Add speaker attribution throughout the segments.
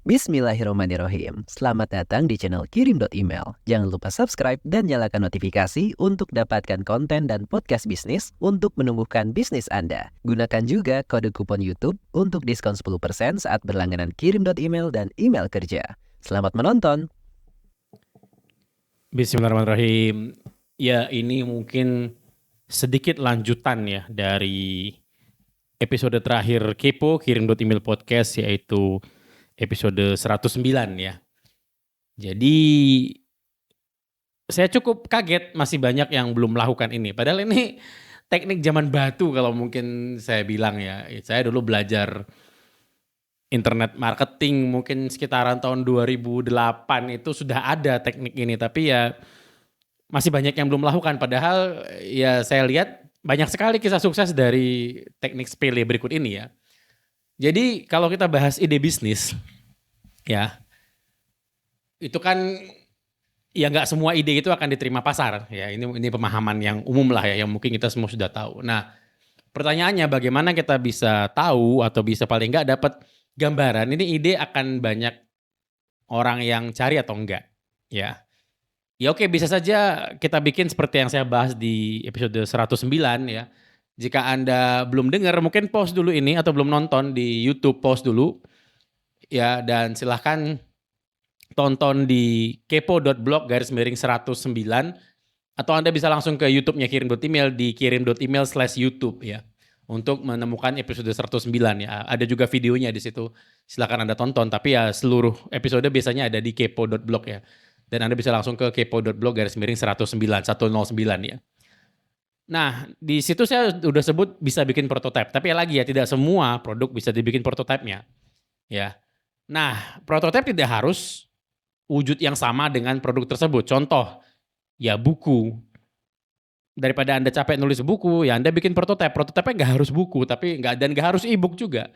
Speaker 1: Bismillahirrahmanirrahim. Selamat datang di channel Kirim.email. Jangan lupa subscribe dan nyalakan notifikasi untuk dapatkan konten dan podcast bisnis untuk menumbuhkan bisnis Anda. Gunakan juga kode kupon YouTube untuk diskon 10% saat berlangganan Kirim.email dan email kerja. Selamat menonton.
Speaker 2: Bismillahirrahmanirrahim. Ya, ini mungkin sedikit lanjutan ya dari episode terakhir Kepo Kirim.email podcast, yaitu episode 109 ya. Jadi saya cukup kaget masih banyak yang belum melakukan ini. Padahal ini teknik zaman batu kalau mungkin saya bilang ya. Saya dulu belajar internet marketing mungkin sekitaran tahun 2008 itu sudah ada teknik ini. Tapi ya masih banyak yang belum melakukan. Padahal ya saya lihat banyak sekali kisah sukses dari teknik sepele berikut ini ya. Jadi kalau kita bahas ide bisnis, ya itu kan ya nggak semua ide itu akan diterima pasar ya. Ini pemahaman yang umum lah ya, yang mungkin kita semua sudah tahu. Nah, pertanyaannya bagaimana kita bisa tahu atau bisa paling nggak dapat gambaran ini ide akan banyak orang yang cari atau enggak ya. Ya oke, bisa saja kita bikin seperti yang saya bahas di episode 109 ya. Jika Anda belum dengar, mungkin pause dulu ini atau belum nonton di YouTube, pause dulu. Ya, dan silahkan tonton di kepo.blog/109 atau Anda bisa langsung ke YouTube-nya Kirim.email di kirim.email/YouTube ya. Untuk menemukan episode 109 ya. Ada juga videonya di situ. Silahkan Anda tonton, tapi ya seluruh episode biasanya ada di kepo.blog ya. Dan Anda bisa langsung ke kepo.blog/109 ya. Nah, di situ saya udah sebut bisa bikin prototipe. Tapi lagi ya, tidak semua produk bisa dibikin prototipenya. Ya. Nah, prototipe tidak harus wujud yang sama dengan produk tersebut. Contoh, ya buku. Daripada Anda capek nulis buku, ya Anda bikin prototipe. Prototipenya nggak harus buku, tapi nggak harus e-book juga.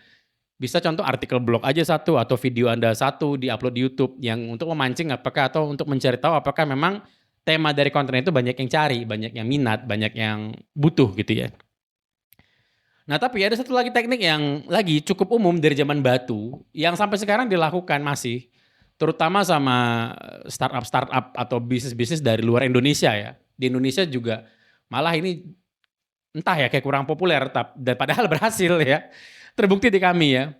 Speaker 2: Bisa contoh artikel blog aja satu atau video Anda satu di-upload di YouTube yang untuk memancing atau untuk mencari tahu apakah memang tema dari konten itu banyak yang cari, banyak yang minat, banyak yang butuh gitu ya. Nah, tapi ada satu lagi teknik yang lagi cukup umum dari zaman batu yang sampai sekarang dilakukan masih, terutama sama startup atau bisnis-bisnis dari luar Indonesia ya. Di Indonesia juga malah ini entah ya kayak kurang populer dan padahal berhasil ya. Terbukti di kami ya.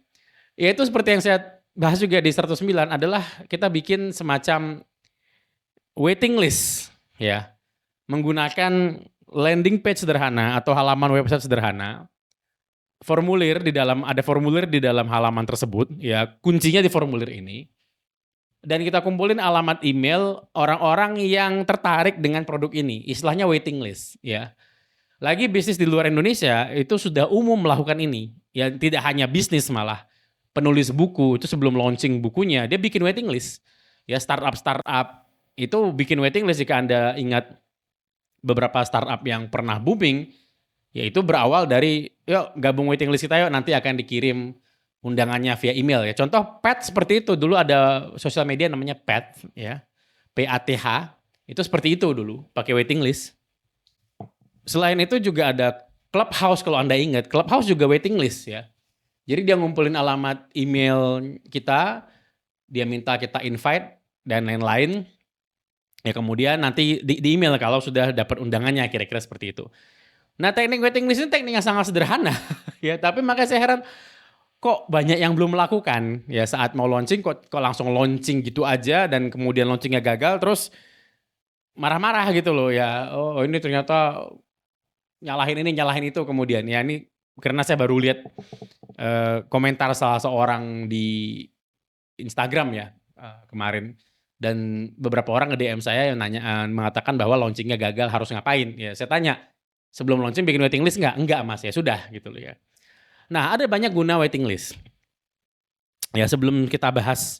Speaker 2: Yaitu seperti yang saya bahas juga di 109 adalah kita bikin semacam waiting list ya. Menggunakan landing page sederhana atau halaman website sederhana. Ada formulir di dalam halaman tersebut ya, kuncinya di formulir ini. Dan kita kumpulin alamat email orang-orang yang tertarik dengan produk ini. Istilahnya waiting list ya. Lagi bisnis di luar Indonesia itu sudah umum melakukan ini. Ya tidak hanya bisnis malah. Penulis buku itu sebelum launching bukunya dia bikin waiting list. Ya startup itu bikin waiting list. Jika Anda ingat beberapa startup yang pernah booming, yaitu berawal dari yuk gabung waiting list kita yuk, nanti akan dikirim undangannya via email ya. Contoh Pet seperti itu, dulu ada sosial media namanya Pet ya. PATH itu seperti itu dulu, pakai waiting list. Selain itu juga ada Clubhouse, kalau Anda ingat, Clubhouse juga waiting list ya. Jadi dia ngumpulin alamat email kita, dia minta kita invite dan lain-lain. Ya kemudian nanti di email kalau sudah dapat undangannya, kira-kira seperti itu. Nah, teknik waiting list ini teknik yang sangat sederhana ya, tapi makanya saya heran kok banyak yang belum melakukan ya saat mau launching kok langsung launching gitu aja dan kemudian launchingnya gagal terus marah-marah gitu loh ya. Oh, ini ternyata nyalahin itu kemudian ya, ini karena saya baru lihat komentar salah seorang di Instagram ya kemarin, dan beberapa orang nge-DM saya yang nanya mengatakan bahwa launchingnya gagal harus ngapain ya. Saya tanya, sebelum launching bikin waiting list nggak? Enggak mas, ya sudah gitu loh ya. Nah, ada banyak guna waiting list. Ya sebelum kita bahas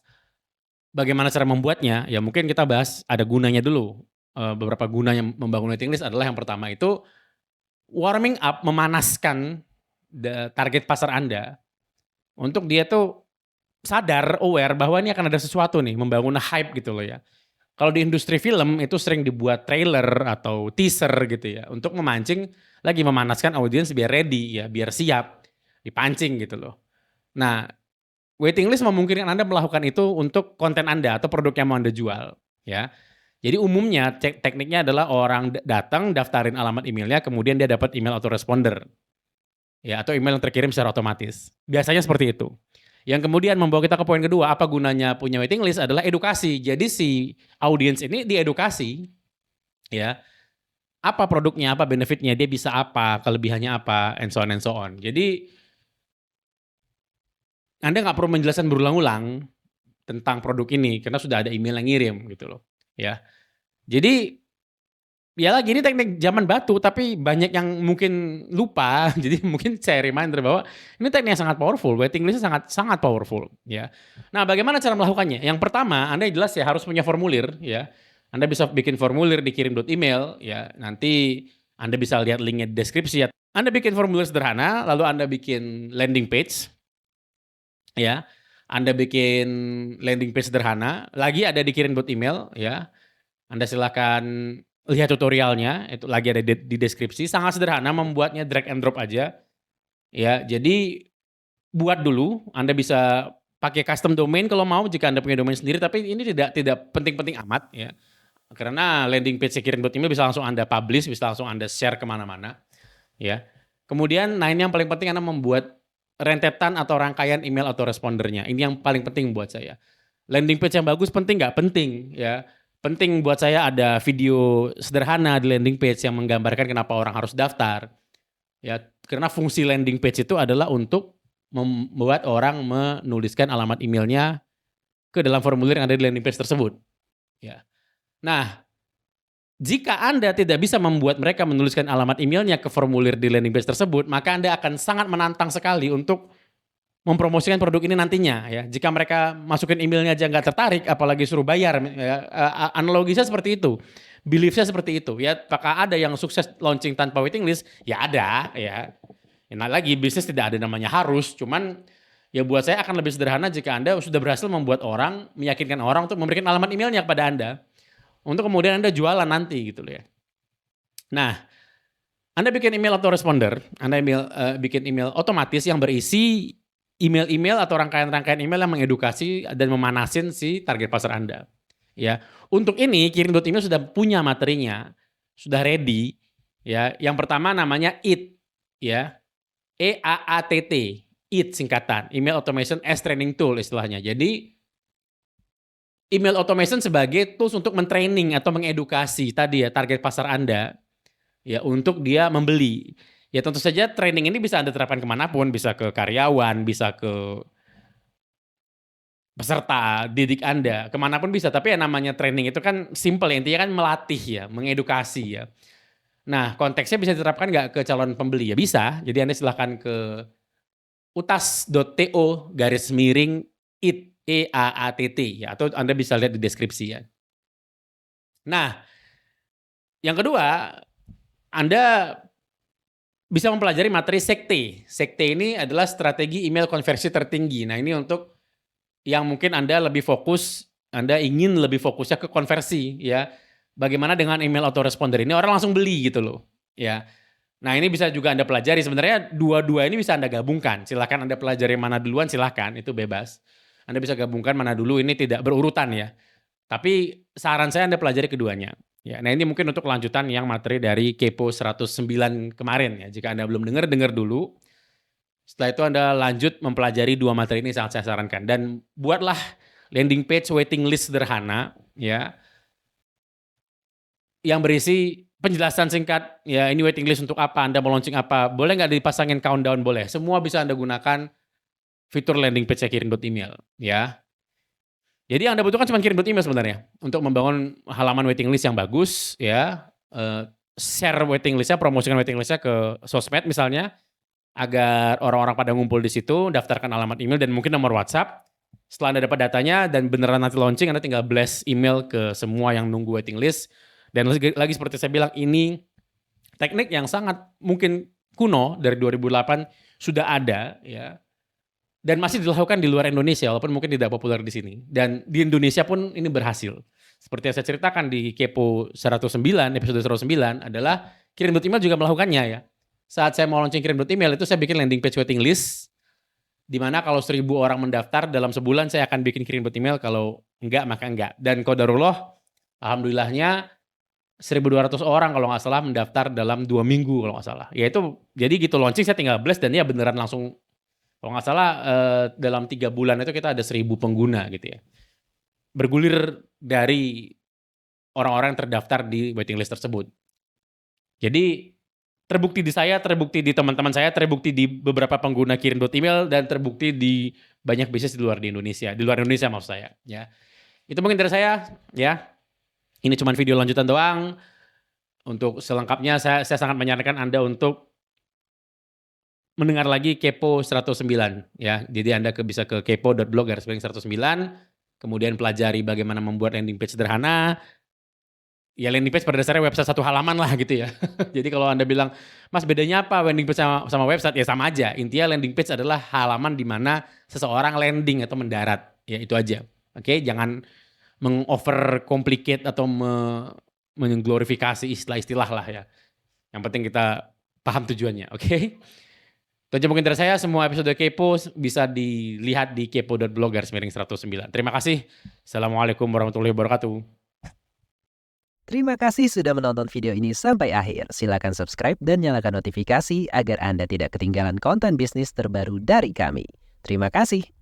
Speaker 2: bagaimana cara membuatnya, ya mungkin kita bahas ada gunanya dulu. Beberapa gunanya membangun waiting list adalah yang pertama itu warming up, memanaskan target pasar Anda untuk dia tuh sadar, aware bahwa ini akan ada sesuatu nih, membangun hype gitu loh ya. Kalau di industri film itu sering dibuat trailer atau teaser gitu ya, untuk memancing, lagi memanaskan audiens biar ready ya, biar siap, dipancing gitu loh. Nah, Waiting list memungkinkan Anda melakukan itu untuk konten Anda atau produk yang mau Anda jual, ya. Jadi umumnya tekniknya adalah orang datang, daftarin alamat emailnya, kemudian dia dapat email autoresponder, ya, atau email yang terkirim secara otomatis. Biasanya seperti itu. Yang kemudian membawa kita ke poin kedua, apa gunanya punya waiting list adalah edukasi. Jadi si audiens ini diedukasi, ya, apa produknya, apa benefitnya, dia bisa apa, kelebihannya apa, and so on and so on. Jadi Anda nggak perlu menjelaskan berulang-ulang tentang produk ini karena sudah ada email yang ngirim gitu loh, ya. Jadi ya lagi ini teknik zaman batu tapi banyak yang mungkin lupa. Jadi mungkin saya reminder bahwa ini teknik yang sangat powerful, waiting list sangat sangat powerful, ya. Nah, bagaimana cara melakukannya? Yang pertama, Anda jelas ya harus punya formulir, ya. Anda bisa bikin formulir dikirim email, ya. Nanti Anda bisa lihat linknya di deskripsi ya. Anda bikin formulir sederhana, lalu Anda bikin landing page, ya. Anda bikin landing page sederhana, lagi ada dikirim email, ya. Anda silakan lihat tutorialnya, itu lagi ada di deskripsi. Sangat sederhana membuatnya, drag and drop aja, ya. Jadi buat dulu, Anda bisa pakai custom domain kalau mau jika Anda punya domain sendiri, tapi ini tidak penting-penting amat, ya. Karena landing page kirim email bisa langsung Anda publish, bisa langsung Anda share kemana-mana, ya. Kemudian, nah ini yang paling penting, Anda membuat rentetan atau rangkaian email autorespondernya. Ini yang paling penting buat saya. Landing page yang bagus penting nggak? Penting, ya. Penting buat saya ada video sederhana di landing page yang menggambarkan kenapa orang harus daftar. Ya, karena fungsi landing page itu adalah untuk membuat orang menuliskan alamat emailnya ke dalam formulir yang ada di landing page tersebut. Ya. Nah, jika Anda tidak bisa membuat mereka menuliskan alamat emailnya ke formulir di landing page tersebut, maka Anda akan sangat menantang sekali untuk mempromosikan produk ini nantinya, ya. Jika mereka masukin emailnya aja nggak tertarik, apalagi suruh bayar, ya. Analogisnya seperti itu, beliefnya seperti itu, ya. Apakah ada yang sukses launching tanpa waiting list? Ya ada, ya. Nah lagi bisnis tidak ada namanya harus, cuman ya buat saya akan lebih sederhana jika Anda sudah berhasil membuat orang, meyakinkan orang untuk memberikan alamat emailnya kepada Anda, untuk kemudian Anda jualan nanti gitu loh, ya. Nah, Anda bikin email autoresponder, Anda bikin email otomatis yang berisi email-email atau rangkaian-rangkaian email yang mengedukasi dan memanasin si target pasar Anda, ya. Untuk ini kirim email sudah punya materinya, sudah ready, ya. Yang pertama namanya EAT, ya. EAATT, EAT singkatan, Email Automation as Training Tool istilahnya. Jadi email automation sebagai tools untuk mentraining atau mengedukasi tadi ya target pasar Anda, ya, untuk dia membeli. Ya tentu saja training ini bisa Anda terapkan kemanapun, bisa ke karyawan, bisa ke peserta didik Anda, kemanapun bisa. Tapi yang namanya training itu kan simple ya, intinya kan melatih ya, mengedukasi ya. Nah konteksnya bisa diterapkan nggak ke calon pembeli? Ya bisa, jadi Anda silahkan ke utas.to/it, EAATT ya, atau Anda bisa lihat di deskripsi ya. Nah, yang kedua, Anda bisa mempelajari materi sekte. Sekte ini adalah strategi email konversi tertinggi. Nah, ini untuk yang mungkin Anda lebih fokus, Anda ingin lebih fokusnya ke konversi ya. Bagaimana dengan email autoresponder ini orang langsung beli gitu loh, ya. Nah, ini bisa juga Anda pelajari. Sebenarnya dua-dua ini bisa Anda gabungkan. Silakan Anda pelajari mana duluan, silakan, itu bebas. Anda bisa gabungkan mana dulu, ini tidak berurutan ya. Tapi saran saya Anda pelajari keduanya. Ya, nah ini mungkin untuk lanjutan yang materi dari Kepo 109 kemarin ya. Jika Anda belum dengar dulu. Setelah itu Anda lanjut mempelajari dua materi ini, sangat saya sarankan. Dan buatlah landing page waiting list sederhana ya. Yang berisi penjelasan singkat, ya ini waiting list untuk apa, Anda mau launching apa, boleh nggak dipasangin countdown, boleh. Semua bisa Anda gunakan fitur landing page kirim email ya. Jadi yang Anda butuhkan cuma kirim email sebenarnya untuk membangun halaman waiting list yang bagus ya, share waiting listnya, promosikan waiting listnya ke sosmed misalnya, agar orang-orang pada ngumpul di situ, daftarkan alamat email dan mungkin nomor WhatsApp. Setelah Anda dapat datanya dan beneran nanti launching, Anda tinggal blast email ke semua yang nunggu waiting list. Dan lagi seperti saya bilang, ini teknik yang sangat mungkin kuno, dari 2008 sudah ada ya. Dan masih dilakukan di luar Indonesia, walaupun mungkin tidak populer di sini. Dan di Indonesia pun ini berhasil. Seperti yang saya ceritakan di Kepo 109, episode 109 adalah kirim email juga melakukannya ya. Saat saya mau launching kirim email itu saya bikin landing page waiting list. Dimana kalau 1.000 orang mendaftar dalam sebulan saya akan bikin kirim email, kalau enggak maka enggak. Dan qadarullah, alhamdulillahnya 1.200 orang kalau nggak salah mendaftar dalam 2 minggu kalau nggak salah. Ya itu jadi gitu launching saya tinggal blast dan ya beneran langsung kalau nggak salah dalam 3 bulan itu kita ada 1.000 pengguna gitu ya. Bergulir dari orang-orang yang terdaftar di waiting list tersebut. Jadi terbukti di saya, terbukti di teman-teman saya, terbukti di beberapa pengguna kirim email dan terbukti di banyak bisnis di luar Indonesia maksud saya ya. Itu mungkin dari saya ya. Ini cuma video lanjutan doang. Untuk selengkapnya saya sangat menyarankan Anda untuk mendengar lagi Kepo 109 ya. Jadi Anda bisa ke kepo.blog/109, kemudian pelajari bagaimana membuat landing page sederhana. Ya landing page pada dasarnya website satu halaman lah gitu ya. Jadi kalau Anda bilang, "Mas bedanya apa landing page sama website?" Ya sama aja. Intinya landing page adalah halaman di mana seseorang landing atau mendarat. Ya itu aja. Oke, jangan mengover complicate atau mengglorifikasi istilah-istilah lah ya. Yang penting kita paham tujuannya, oke? Itu aja mungkin dari saya. Semua episode Kepo bisa dilihat di kepo.blog/109. Terima kasih. Assalamualaikum warahmatullahi wabarakatuh.
Speaker 1: Terima kasih sudah menonton video ini sampai akhir. Silakan subscribe dan nyalakan notifikasi agar Anda tidak ketinggalan konten bisnis terbaru dari kami. Terima kasih.